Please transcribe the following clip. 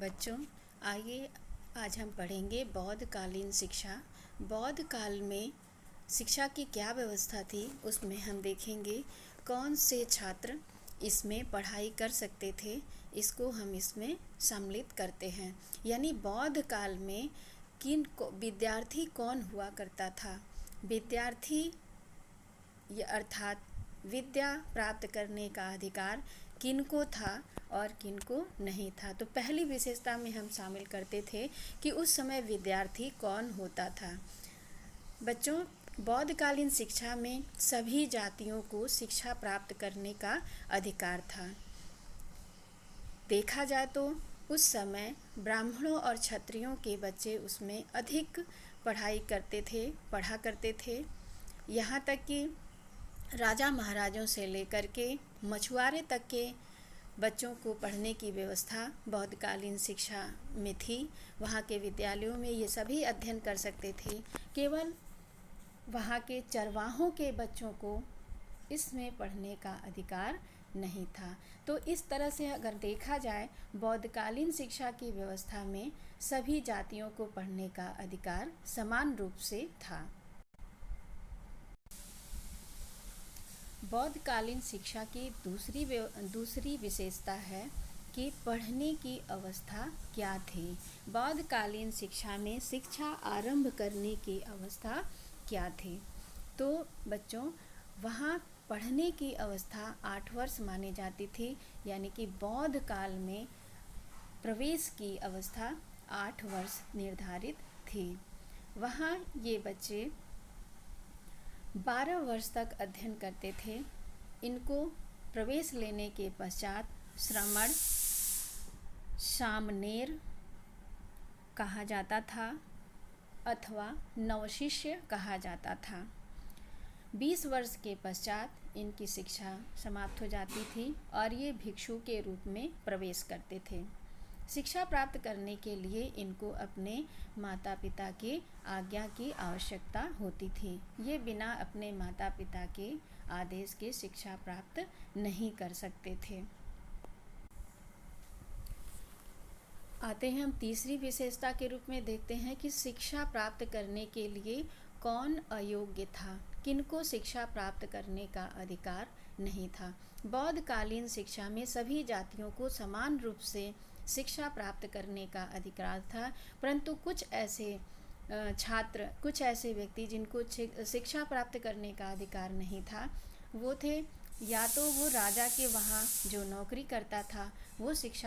बच्चों, आइए आज हम पढ़ेंगे बौद्धकालीन शिक्षा। बौद्ध काल में शिक्षा की क्या व्यवस्था थी, उसमें हम देखेंगे कौन से छात्र इसमें पढ़ाई कर सकते थे। इसको हम इसमें सम्मिलित करते हैं। यानी बौद्ध काल में विद्यार्थी कौन हुआ करता था। विद्यार्थी अर्थात विद्या प्राप्त करने का अधिकार किनको था और किनको नहीं था। तो पहली विशेषता में हम शामिल करते थे कि उस समय विद्यार्थी कौन होता था। बच्चों, बौद्धकालीन शिक्षा में सभी जातियों को शिक्षा प्राप्त करने का अधिकार था। देखा जाए तो उस समय ब्राह्मणों और क्षत्रियों के बच्चे उसमें अधिक पढ़ाई करते थे, पढ़ा करते थे। यहाँ तक कि राजा महाराजों से लेकर के मछुआरे तक के बच्चों को पढ़ने की व्यवस्था बौद्धकालीन शिक्षा में थी। वहाँ के विद्यालयों में ये सभी अध्ययन कर सकते थे। केवल वहाँ के चरवाहों के बच्चों को इसमें पढ़ने का अधिकार नहीं था। तो इस तरह से अगर देखा जाए, बौद्धकालीन शिक्षा की व्यवस्था में सभी जातियों को पढ़ने का अधिकार समान रूप से था। बौद्धकालीन शिक्षा की दूसरी विशेषता है कि पढ़ने की अवस्था क्या थी। बौद्धकालीन शिक्षा में शिक्षा आरंभ करने की अवस्था क्या थी। तो बच्चों, वहाँ पढ़ने की अवस्था 8 वर्ष मानी जाती थी। यानी कि बौद्ध काल में प्रवेश की अवस्था 8 वर्ष निर्धारित थी। वहाँ ये बच्चे 12 वर्ष तक अध्ययन करते थे। इनको प्रवेश लेने के पश्चात श्रमण, सामनेर कहा जाता था अथवा नवशिष्य कहा जाता था। 20 वर्ष के पश्चात इनकी शिक्षा समाप्त हो जाती थी और ये भिक्षु के रूप में प्रवेश करते थे। शिक्षा प्राप्त करने के लिए इनको अपने माता पिता की आज्ञा की आवश्यकता होती थी। ये बिना अपने माता पिता के आदेश के शिक्षा प्राप्त नहीं कर सकते थे। आते हैं हम तीसरी विशेषता के रूप में देखते हैं कि शिक्षा प्राप्त करने के लिए कौन अयोग्य था, किनको शिक्षा प्राप्त करने का अधिकार नहीं था। बौद्धकालीन शिक्षा में सभी जातियों को समान रूप से शिक्षा प्राप्त करने का अधिकार था, परंतु कुछ ऐसे छात्र, कुछ ऐसे व्यक्ति जिनको शिक्षा प्राप्त करने का अधिकार नहीं था, वो थे या तो वो राजा के वहाँ जो नौकरी करता था वो शिक्षा